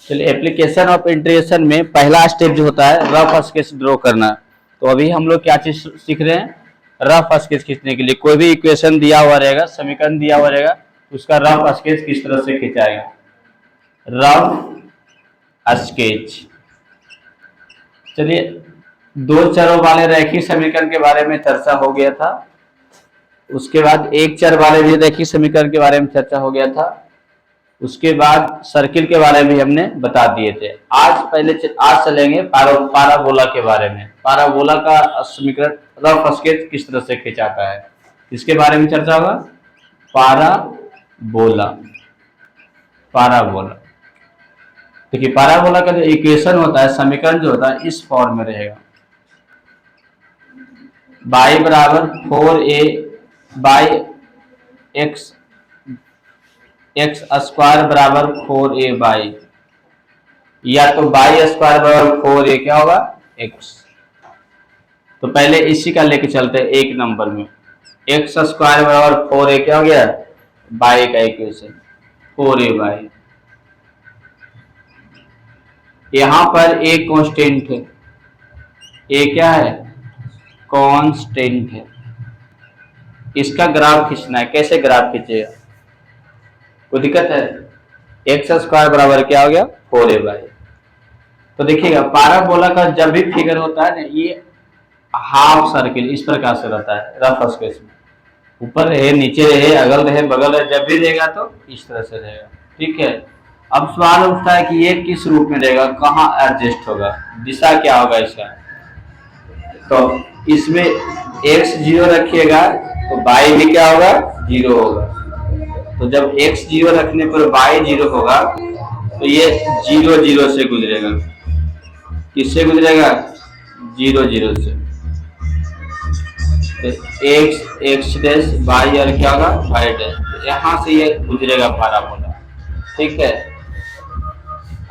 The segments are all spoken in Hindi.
चलिए, एप्लीकेशन ऑफ इंटीग्रेशन में पहला स्टेप जो होता है रफ स्केच ड्रॉ करना। तो अभी हम लोग क्या चीज सीख रहे हैं? रफ स्केच खींचने के लिए कोई भी इक्वेशन दिया हुआ रहेगा, समीकरण दिया हुआ रहेगा, उसका रफ स्केच किस तरह से खिंचाएगा। Rough sketch. चलिए, दो चरों वाले रैखिक समीकरण के बारे में चर्चा हो गया था। उसके बाद एक चर वाले भी रैखिक समीकरण के बारे में चर्चा हो गया था। उसके बाद सर्किल के बारे में हमने बता दिए थे। आज चलेंगे पाराबोला के बारे में। पाराबोला का समीकरण रफ स्केच किस तरह से खिंचाता है, इसके बारे में चर्चा होगा। पाराबोला। पाराबोला देखिए, पाराबोला का जो इक्वेशन होता है, समीकरण जो होता है, इस फॉर्म में रहेगा। y बराबर 4a बाई एक्स स्क्वायर बराबर 4a बाई, या तो y स्क्वायर बराबर 4a क्या होगा, x। तो पहले इसी का लेके चलते हैं एक नंबर में। x स्क्वायर बराबर 4a क्या हो गया, y का इक्वेशन 4a बाई। यहां पर एक कांस्टेंट है, a क्या है, कांस्टेंट है। इसका ग्राफ खींचना है। कैसे ग्राफ खींचेगा, कोई दिक्कत है? एक्स स्क्वायर बराबर क्या हो गया, 4a बाई। तो देखिएगा, पाराबोला का जब भी फिगर होता है ना, ये हाफ सर्किल इस प्रकार से रहता है रफ स्केच में। ऊपर रहे, नीचे रहे, अगल रहे, बगल रहे, जब भी रहेगा तो इस तरह से रहेगा। ठीक है। अब सवाल उठता है कि ये किस रूप में रहेगा, कहाँ एडजस्ट होगा, दिशा क्या होगा इसका। तो इसमें x 0 रखिएगा तो y भी क्या होगा, 0 होगा। तो जब x 0 रखने पर y 0 होगा तो ये 0 0 से गुजरेगा। किससे गुजरेगा, 0 0 से। तो x डैश y और क्या होगा, y डैश। यहाँ से ये गुजरेगा पाराबोला। ठीक है।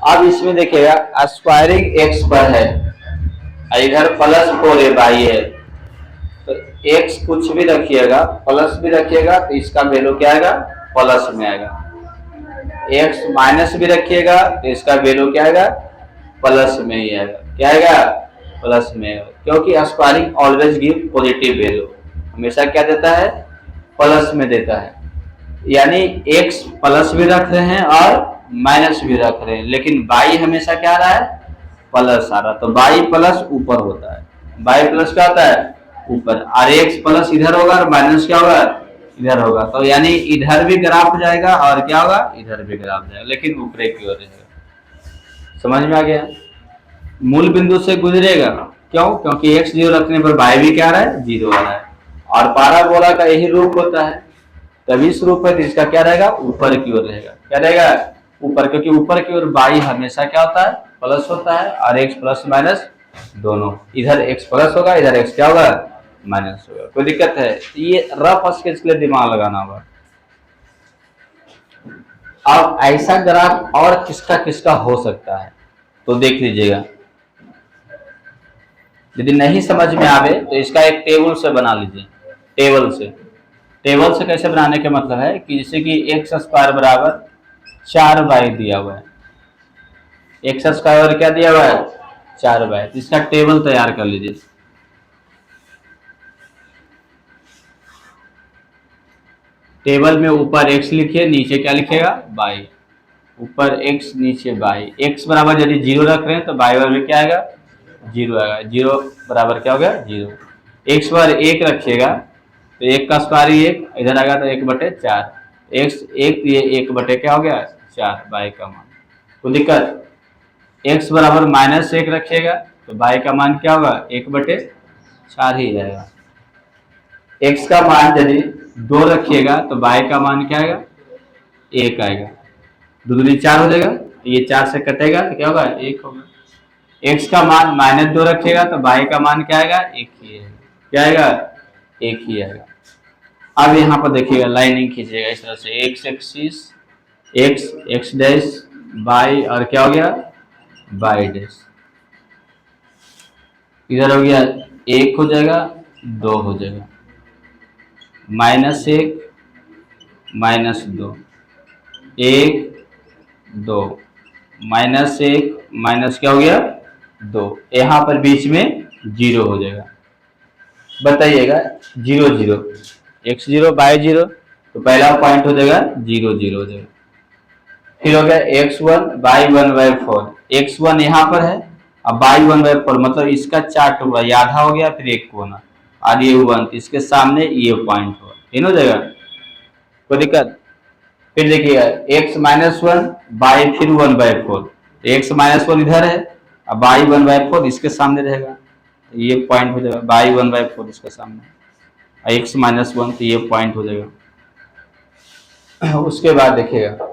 अब इसमें देखिएगा, स्क्वायरिंग x पर है, इधर प्लस 4a बाई है। तो x कुछ भी रखिएगा, प्लस भी रखिएगा तो इसका वैल्यू क्या आएगा, प्लस में आएगा। x माइनस भी रखिएगा तो इसका वैल्यू क्या आएगा, प्लस में ही आएगा। क्या आएगा, प्लस में आएगा। क्योंकि squaring always give positive value, हमेशा क्या देता है, प्लस में देता है। यानी x प्लस भी रख रहे हैं और माइनस भी रख रहे हैं, लेकिन y हमेशा क्या आ रहा है, प्लस आ रहा। तो y प्लस ऊपर होता है, y प्लस क्या होता है, ऊपर। और x प्लस इधर होगा और माइनस क्या होगा, इधर होगा। तो यानी इधर भी ग्राफ जाएगा और क्या होगा, इधर भी ग्राफ जाएगा, लेकिन ऊपर की ओर रहेगा। समझ में आ गया? मूल बिंदु से गुजरेगा। क्यों? क्योंकि x 0 रखने पर y भी क्या आ रहा है, 0 आ रहा है। और पाराबोला का यही रूप होता है। तभी इस रूप है तो इसका क्या रहेगा, ऊपर की ओर रहेगा। क्या रहेगा, ऊपर। क्योंकि ऊपर की ओर y हमेशा क्या होता है, प्लस होता है, और x प्लस माइनस दोनों। इधर x प्लस होगा, इधर x क्या होगा, माइनस होगा। कोई दिक्कत है? ये रफ स्केच के लिए दिमाग लगाना होगा। अब ऐसा ग्राफ और किसका किसका हो सकता है, तो देख लीजिएगा। यदि नहीं समझ में आवे तो इसका एक टेबल से बना लीजिए। टेबल से कैसे बनाने का मतलब है कि जैसे कि एक्स स्क्वायर बराबर 4y दिया हुआ है। एक्स स्क्वायर क्या दिया हुआ है, 4y। तो इसका टेबल तैयार कर लीजिए। टेबल में ऊपर x लिखिए, नीचे क्या लिखेगा, y। ऊपर x, नीचे y। x बराबर यदि 0 रख रहे हैं तो y बराबर क्या आएगा, 0 आएगा। 0 बराबर क्या हो गया, 0। x पर 1 रखिएगा तो 1 का स्क्वायर ही 1, इधर आएगा तो 1/4। x 1, ये 1 क्या हो गया, 4, y का मान। कोई दिक्कत? x बराबर -1 रखिएगा तो y का मान क्या होगा, 1/4 ही जाएगा। x का मान यदि 2 रखिएगा तो y का मान क्या आएगा, 1 आएगा। 2 दूनी 4 हो जाएगा, ये 4 से कटेगा तो क्या होगा, 1 होगा। x का मान -2 रखिएगा तो y का मान क्या आएगा, 1 ही आएगा। क्या आएगा, 1 ही आएगा। अब यहाँ पर देखिएगा, लाइनिंग खींचिएगा इस तरह से, x axis, x dash, y और क्या हो गया, y डैश। इधर हो गया 1 हो जाएगा, 2 हो जाएगा, -1 -2, 1 2, -1 माइनस क्या हो गया 2, यहाँ पर बीच में 0 हो जाएगा। बताइएगा 0 0 x0 y0, तो पहला पॉइंट हो जाएगा 0 0 हो जाएगा। फिर हो गया x1 y1/4, x1 यहाँ पर है, अब y1/4 मतलब इसका 4 टुकड़ा, ये आधा हो गया फिर एक कोना और ये 1, इसके सामने ये पॉइंट होगा, इन हो जाएगा, कोई दिक्कत। फिर देखिएगा x-1 बाई फिर 1/4, x-1 इधर है, अब y1/4 इसके सामने रहेगा, ये पॉइंट हो जाएगा y1/4 इसके सामने, x-1 तो ये पॉइंट हो जाएगा। उसके बाद देखिएगा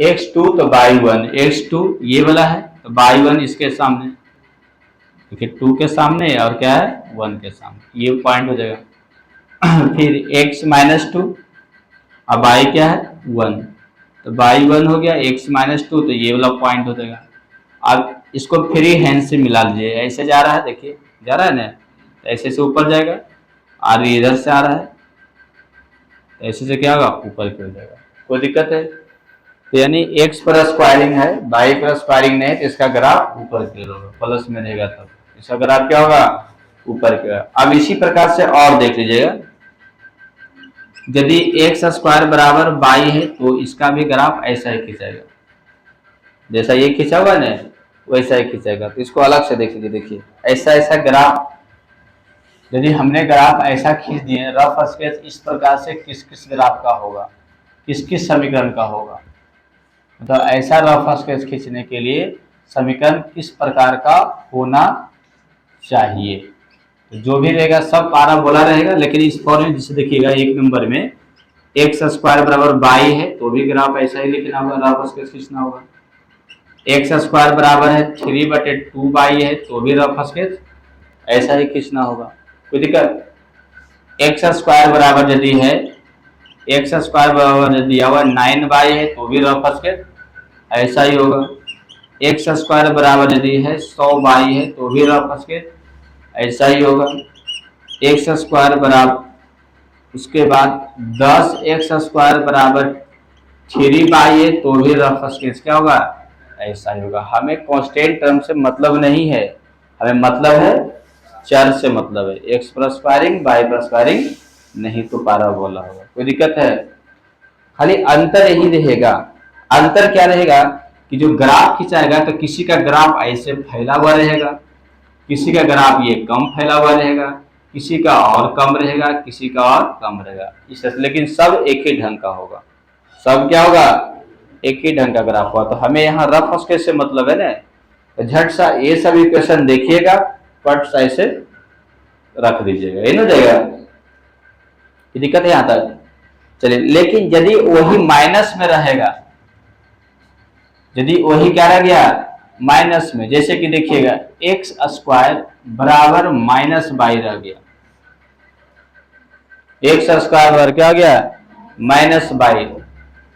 x2 तो y1, x2 ये वाला है तो y1 इसके सामने, देखिए 2 के सामने और क्या है 1 के सामने, ये पॉइंट हो जाएगा। फिर x-2, अब y क्या है 1, तो y1 हो गया, x-2 तो ये वाला पॉइंट हो जाएगा। अब इसको फ्री हैंड से मिला लीजिए, ऐसे जा रहा है, देखिए जा रहा है ना, ऐसे से ऊपर जाएगा और इधर से आ रहा है, ऐसे से क्या होगा ऊपर की हो जाएगा, कोई दिक्कत है। तो यानी x पर स्क्वायरिंग है, y पर स्क्वायरिंग नहीं, तो इसका ग्राफ ऊपर की ओर होगा, प्लस में रहेगा तब इसका ग्राफ क्या होगा ऊपर की ओर। अब इसी प्रकार से और देख लीजिएगा, यदि x स्क्वायर बराबर y है तो इसका भी ग्राफ ऐसा ही खींचेगा, जैसा ये खींचा हुआ है ना वैसा ही खींचेगा। तो इसको अलग से देख लीजिए, देखिए ऐसा ऐसा ग्राफ, यदि हमने ग्राफ ऐसा खींच दिए रफ स्केच इस प्रकार से, किस किस ग्राफ का होगा, किस किस समीकरण का होगा, मतलब ऐसा रफ स्केच खींचने के लिए समीकरण किस प्रकार का होना चाहिए। तो जो भी रहेगा सब पाराबोला रहेगा, लेकिन इस फॉर्म में जिसे देखिएगा 1 नंबर में x स्क्वायर बराबर y है तो भी ग्राफ ऐसा ही लिखना होगा, रफ स्केच खींचना होगा। x स्क्वायर बराबर है 3/2y है तो भी रफ स्केच ऐसा ही खींचना होगा, कोई दिक्कत। x स्क्वायर बराबर यदि है, x स्क्वायर बराबर यदि दिया हुआ 9y है तो भी रफ स्केच ऐसा ही होगा। x स्क्वायर बराबर यदि है 100y है तो भी रफ स्केच ऐसा ही होगा। x स्क्वायर बराबर, उसके बाद 10x स्क्वायर बराबर 3y है तो भी रफ स्केच क्या होगा ऐसा ही होगा। हमें कांस्टेंट टर्म से मतलब नहीं है, हमें मतलब है चर से मतलब है, x पर स्क्वायरिंग y पर स्क्वायरिंग नहीं तो पाराबोला होगा, कोई दिक्कत है। खाली अंतर यही रहेगा, अंतर क्या रहेगा कि जो ग्राफ खिंचाएगा तो किसी का ग्राफ ऐसे फैला हुआ रहेगा, किसी का ग्राफ ये कम फैला हुआ रहेगा, किसी का और कम रहेगा, किसी का और कम रहेगा, इस लेकिन सब एक ही ढंग का होगा, सब क्या होगा एक ही ढंग का ग्राफ हुआ। तो हमें यहाँ रफ स्केच से मतलब है ना, तो झट सा ये सब इक्वेशन देखिएगा, पट सा ऐसे रख दीजिएगा, ये हो जाएगा, दिक्कत है यहाँ तक। चलिए, लेकिन यदि वही माइनस में रहेगा, यदि वही क्या रह गया माइनस में, जैसे कि देखिएगा x स्क्वायर बराबर -y रह गया, x स्क्वायर बराबर क्या हो गया -y,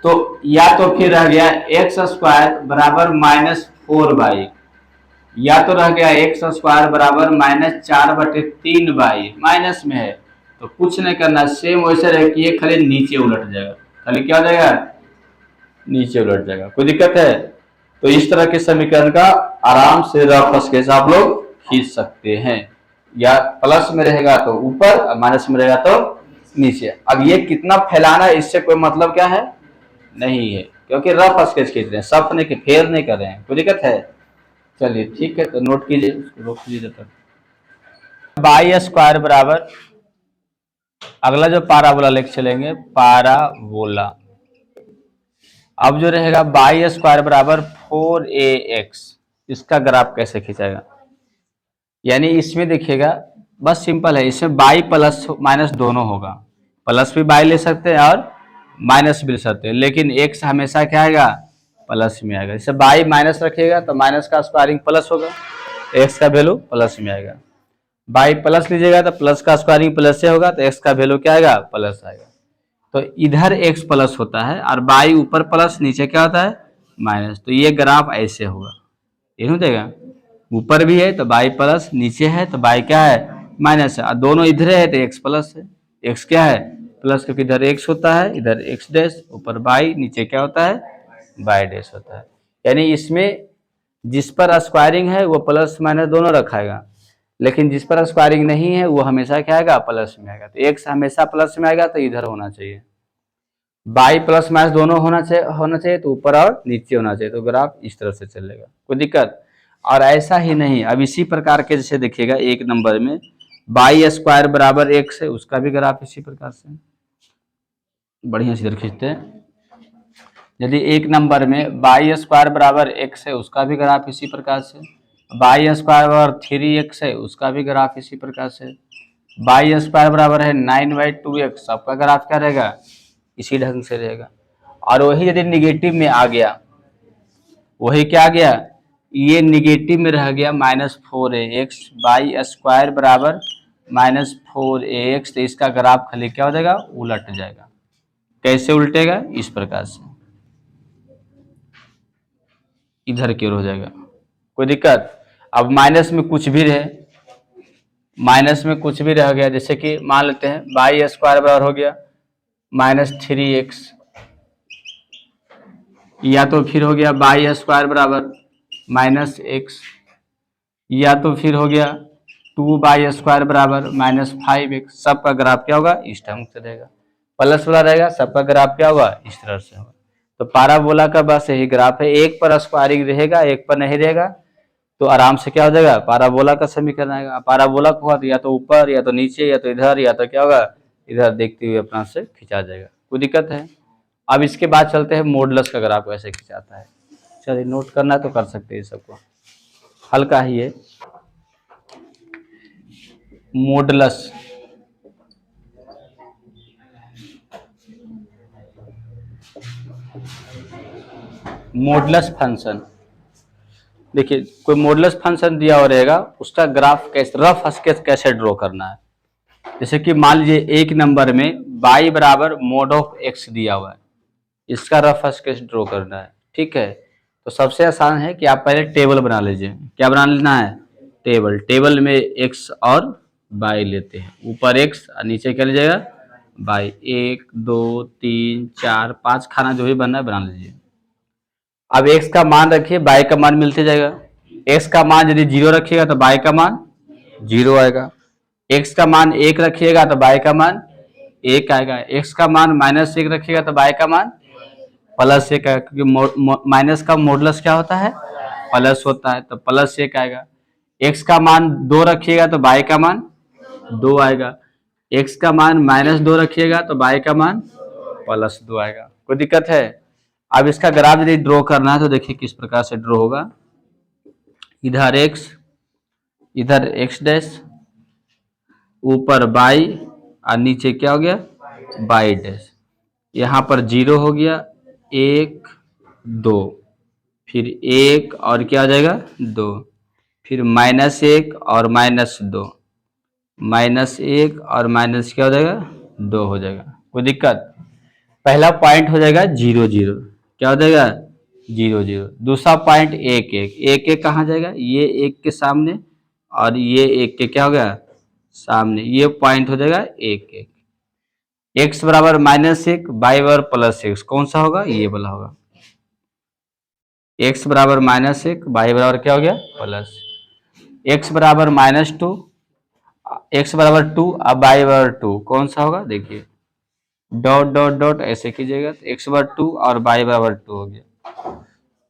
तो या तो फिर रह गया x स्क्वायर बराबर -4y, या तो रह गया x स्क्वायर बराबर -4/3y, माइनस में है तो कुछ नहीं करना, सेम वैसे रहे कि ये खाली नीचे उलट जाएगा, खाली क्या हो जाएगा नीचे उलट जाएगा, कोई दिक्कत है। तो इस तरह के समीकरण का आराम से रफ स्केच आप लोग खींच सकते हैं, या प्लस में रहेगा तो ऊपर और माइनस में रहेगा तो नीचे। अब ये कितना फैलाना है इससे कोई मतलब क्या है नहीं है, क्योंकि रफ स्केच खींच रहे हैं, सफ नहीं फेर नहीं कर रहे हैं, कोई दिक्कत है। चलिए ठीक है, तो नोट कीजिए, उसको रोक लीजिए जब तक। बाई स्क्वायर बराबर, अगला जो पाराबोला लेके चलेंगे पाराबोला। अब जो रहेगा बाई स्क्वायर बराबर 4ax, इसका ग्राफ कैसे खींचेगा, यानी इसमें देखिएगा बस सिंपल है, इसमें बाई प्लस माइनस दोनों होगा, प्लस भी बाई ले सकते हैं और माइनस भी ले सकते हैं, लेकिन एक्स हमेशा क्या आएगा प्लस में आएगा। जैसे बाई माइनस रखिएगा तो माइनस का स्क्वायरिंग प्लस होगा, एक्स का वैल्यू प्लस में आएगा। बाई प्लस लीजिएगा तो प्लस का स्क्वायरिंग प्लस से होगा तो एक्स का वैल्यू क्या आएगा प्लस आएगा। तो इधर एक्स प्लस होता है और बाई ऊपर प्लस नीचे क्या होता है माइनस, तो ये ग्राफ ऐसे होगा, ये हो जाएगा, ऊपर भी है तो बाई प्लस, नीचे है तो बाई क्या है माइनस है, और दोनों इधर है तो एक्स प्लस है, एक्स क्या है प्लस, क्योंकि इधर एक्स होता है, इधर एक्स डैश, ऊपर बाई, नीचे क्या होता है बाई डैश होता है। यानी इसमें जिस पर स्क्वायरिंग है वो प्लस माइनस दोनों रखाएगा, लेकिन जिस पर स्क्वायरिंग नहीं है वो हमेशा क्या आएगा, प्लस में आएगा। तो एक्स हमेशा प्लस में आएगा तो इधर होना चाहिए। बाई प्लस माइनस दोनों होना चाहिए तो ऊपर और नीचे होना चाहिए। तो ग्राफ इस तरह से चलेगा, कोई दिक्कत। और ऐसा ही नहीं, अब इसी प्रकार के जैसे देखिएगा एक नंबर में बाई स्क्वायर बराबर एक्स है, उसका भी ग्राफ इसी प्रकार से बढ़िया से इधर खींचते हैं। यदि एक नंबर में बाई स्क्वायर बराबर एक्स है, उसका भी ग्राफ इसी प्रकार से। बाई स्क्वायर बराबर 3x है, उसका भी ग्राफ इसी प्रकार से। बाई स्क्वायर बराबर है 9/2x, सबका ग्राफ क्या रहेगा, इसी ढंग से रहेगा। और वही यदि निगेटिव में आ गया, वही क्या आ गया, ये निगेटिव में रह गया -4ax, बाई स्क्वायर बराबर -4ax, तो इसका ग्राफ खाली क्या हो जाएगा, उलट जाएगा। कैसे उल्टेगा, इस प्रकार से इधर की ओर हो जाएगा, कोई दिक्कत। अब माइनस में कुछ भी रहे, माइनस में कुछ भी रह गया, जैसे कि मान लेते हैं बाई स्क्वायर बराबर हो गया -3x, या तो फिर हो गया बाई स्क्वायर बराबर -x, या तो फिर हो गया 2/स्क्वायर बराबर -5x। सबका ग्राफ क्या होगा, इस ढंग से रहेगा, प्लस वाला रहेगा, सबका ग्राफ क्या होगा, इस तरह से होगा। तो पाराबोला का बस यही ग्राफ है, एक पर स्क्वायरिंग रहेगा एक पर नहीं रहेगा, तो आराम से क्या हो जाएगा, पाराबोला का समीकरण आएगा। पाराबोला को या तो ऊपर या तो नीचे या तो इधर, या तो क्या होगा, इधर देखते हुए अपना से खिंचा जाएगा, कोई दिक्कत है। अब इसके बाद चलते हैं मॉडुलस का ग्राफ कैसे खिंचाता है। चलिए नोट करना है तो कर सकते हैं, सबको हल्का ही है। मॉडुलस, मॉडुलस फंक्शन, देखिए कोई मॉडुलस फंक्शन दिया हुआ रहेगा, उसका ग्राफ कैसे, रफ स्केच कैसे ड्रॉ करना है। जैसे कि मान लीजिए एक नंबर में बाई बराबर मोड ऑफ एक्स दिया हुआ है, इसका रफ स्केच ड्रॉ करना है, ठीक है। तो सबसे आसान है कि आप पहले टेबल बना लीजिए। क्या बना लेना है, टेबल। टेबल में एक्स और बाई लेते हैं, ऊपर एक्स और नीचे क्या लीजिएगा, बाई। 1 2 3 4 5 खाना जो भी बनना है बना लीजिए। अब एक्स का मान रखिए, बाई का मान मिलते जाएगा। एक्स का मान यदि 0 रखिएगा तो बाई का मान 0 आएगा। एक्स का मान 1 रखिएगा तो बाई का मान 1 आएगा। एक्स का मान -1 रखिएगा तो बाई का मान +1 आएगा, क्योंकि माइनस का मॉडुलस क्या होता है, प्लस होता है, तो +1 आएगा। एक्स का मान 2 रखिएगा तो बाई का मान 2 आएगा। एक्स का मान -2 रखिएगा तो बाई का मान +2 आएगा, कोई दिक्कत है। अब इसका ग्राफ यदि ड्रॉ करना है तो देखिए किस प्रकार से ड्रॉ होगा। इधर एक्स, इधर एक्स डैश, ऊपर बाई और नीचे क्या हो गया, बाई डैश। यहाँ पर 0 हो गया, 1 2, फिर 1 और क्या हो जाएगा 2, फिर -1 और -2, -1 और माइनस क्या हो जाएगा 2 हो जाएगा, कोई दिक्कत। पहला पॉइंट हो जाएगा 0 0, क्या हो जाएगा 0 0। दूसरा पॉइंट 1 1, 1 1 कहाँ जाएगा, ये 1 के सामने और ये 1 के क्या हो गया सामने, ये पॉइंट हो जाएगा 1 1। एक्स बराबर -1, बाई बराबर +1, कौन सा होगा, ये वाला होगा। एक्स बराबर -1, बाई बराबर क्या हो गया प्लस। एक्स बराबर -2, एक्स बराबर 2 और बाई बराबर 2, कौन सा होगा, देखिए डॉट डॉट डॉट ऐसे कीजिएगा तो एक्स बराबर 2 और बाई बराबर 2 हो गया।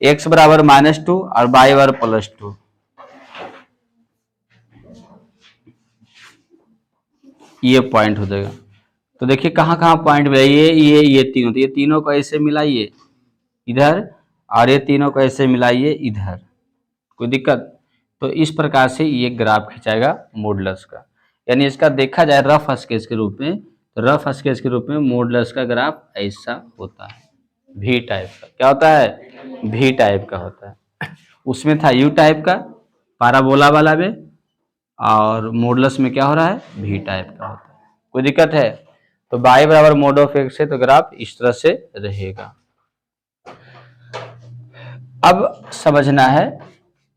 एक्स बराबर -2 और बाई बराबर +2, ये पॉइंट हो जाएगा। तो देखिए कहाँ कहाँ पॉइंट मिला, ये तीनों, तो ये तीनों को ऐसे मिलाइए इधर, और ये तीनों को ऐसे मिलाइए इधर, कोई दिक्कत। तो इस प्रकार से ये ग्राफ खिंचाएगा मॉडुलस का। यानी इसका देखा जाए रफ स्केच के रूप में, तो रफ स्केच के रूप में मॉडुलस का ग्राफ ऐसा होता है, भी टाइप का। क्या होता है, भी टाइप का होता है। उसमें था यू टाइप का पाराबोला वाला में, और मॉडुलस में क्या हो रहा है, भी टाइप का होता है, कोई दिक्कत है। तो बाई बराबर मोड ऑफ एक्स है तो ग्राफ इस तरह से रहेगा। अब समझना है,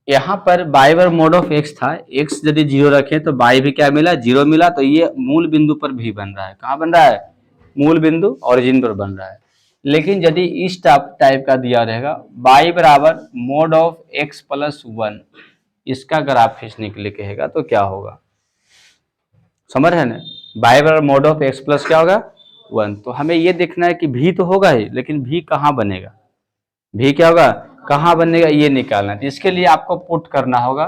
यहाँ पर बाई बराबर मोड ऑफ एक्स था, एक्स यदि 0 रखे तो बाई भी क्या मिला, 0 मिला, तो ये मूल बिंदु पर भी बन रहा है। कहाँ बन रहा है, मूल बिंदु ओरिजिन पर बन रहा है। लेकिन यदि इस टाइप का दिया रहेगा y बराबर मोड ऑफ x प्लस 1, इसका ग्राफ खींचने के लिए कहेगा तो क्या होगा, समझ है ना। y बराबर मोड ऑफ x प्लस क्या होगा 1, तो हमें ये देखना है कि v तो होगा ही, लेकिन v कहाँ बनेगा, v क्या होगा कहाँ बनेगा ये निकालना है। तो इसके लिए आपको पुट करना होगा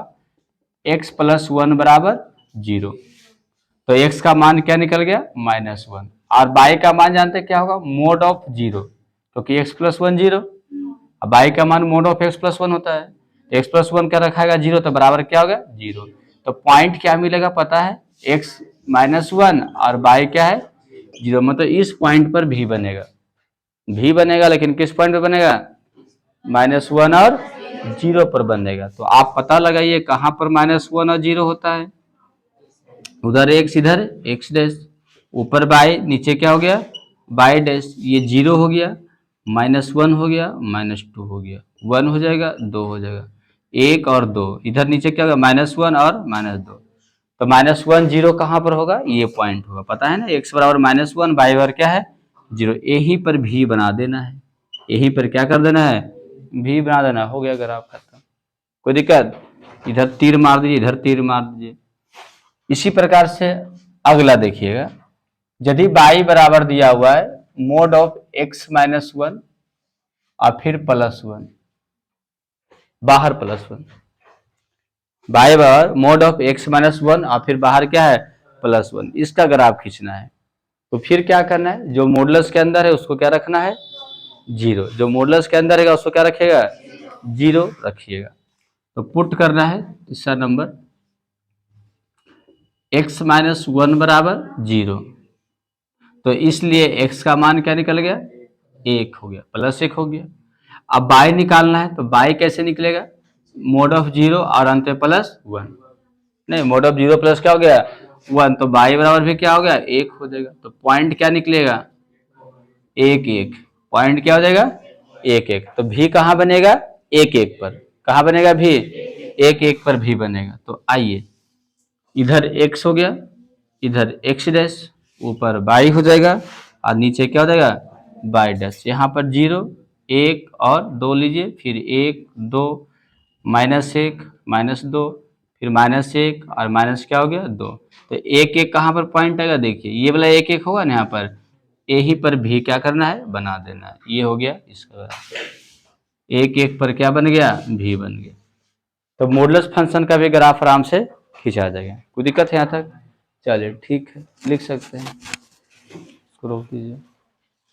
x प्लस 1 बराबर 0, तो x का मान क्या निकल गया -1, और y का मान जानते क्या होगा मोड ऑफ 0, क्योंकि x प्लस 1 0, अब y का मान मोड ऑफ x प्लस 1 होता है, तो x प्लस 1 क्या रखाएगा 0, तो बराबर क्या होगा 0। तो पॉइंट क्या मिलेगा पता है x -1 और y क्या है 0, मतलब इस पॉइंट पर भी बनेगा, भी बनेगा, लेकिन किस पॉइंट पर बनेगा -1 और 0 पर बनेगा। तो आप पता लगाइए कहाँ पर -1 और 0 होता है, उधर x इधर x डैश, ऊपर y नीचे क्या हो गया y डैश, ये 0 हो गया, -1 हो गया, -2 हो गया, 1 हो जाएगा 2 हो जाएगा, 1 और 2, इधर नीचे क्या होगा -1 और -2, तो -1 0 कहाँ पर होगा ये पॉइंट होगा, पता है ना x बराबर -1 y बराबर क्या है 0, यहीं पर भी बना देना है, यहीं पर क्या कर देना है भी बना देना, हो गया ग्राफ खत्म, कोई दिक्कत, इधर तीर मार दीजिए इधर तीर मार दीजिए। इसी प्रकार से अगला देखिएगा, यदि y बराबर दिया हुआ है मोड ऑफ x माइनस 1 और फिर +1, बाहर +1, y बराबर मोड ऑफ x माइनस 1 और फिर बाहर क्या है +1, इसका ग्राफ खींचना है। तो फिर क्या करना है, जो मॉडुलस के अंदर है उसको क्या रखना है 0, जो मॉडुलस के अंदर है उसको क्या रखिएगा 0 रखिएगा। तो पुट करना है तीसरा नंबर, x माइनस 1 बराबर 0, तो इसलिए x का मान क्या निकल गया 1 हो गया, +1 हो गया। अब y निकालना है, तो y कैसे निकलेगा मोड ऑफ 0 और अंत में +1, नहीं मोड ऑफ 0 प्लस क्या हो गया 1, तो y बराबर भी क्या हो गया 1 हो जाएगा। तो पॉइंट क्या निकलेगा 1 1, पॉइंट क्या हो जाएगा 1 1, तो भी कहाँ बनेगा 1 1 पर, कहाँ बनेगा भी 1 1 पर भी बनेगा। तो आइए इधर x हो गया, इधर x डैश, ऊपर y हो जाएगा और नीचे क्या हो जाएगा y डैश, यहाँ पर 0 1 और 2 लीजिए, फिर 1 2 -1 -2 फिर -1 और माइनस क्या हो गया 2, तो 1 1 कहाँ पर पॉइंट आएगा देखिए, ये वाला 1 1 होगा ना यहाँ पर, यहीं पर भी क्या करना है बना देना है, ये हो गया इसका 1 1 पर क्या बन गया भी बन गया। तो मॉडुलस फंक्शन का भी ग्राफ आराम से खींचा जाएगा, कोई दिक्कत है यहाँ तक, चलिए ठीक है लिख सकते हैं, इसको रोक दीजिए।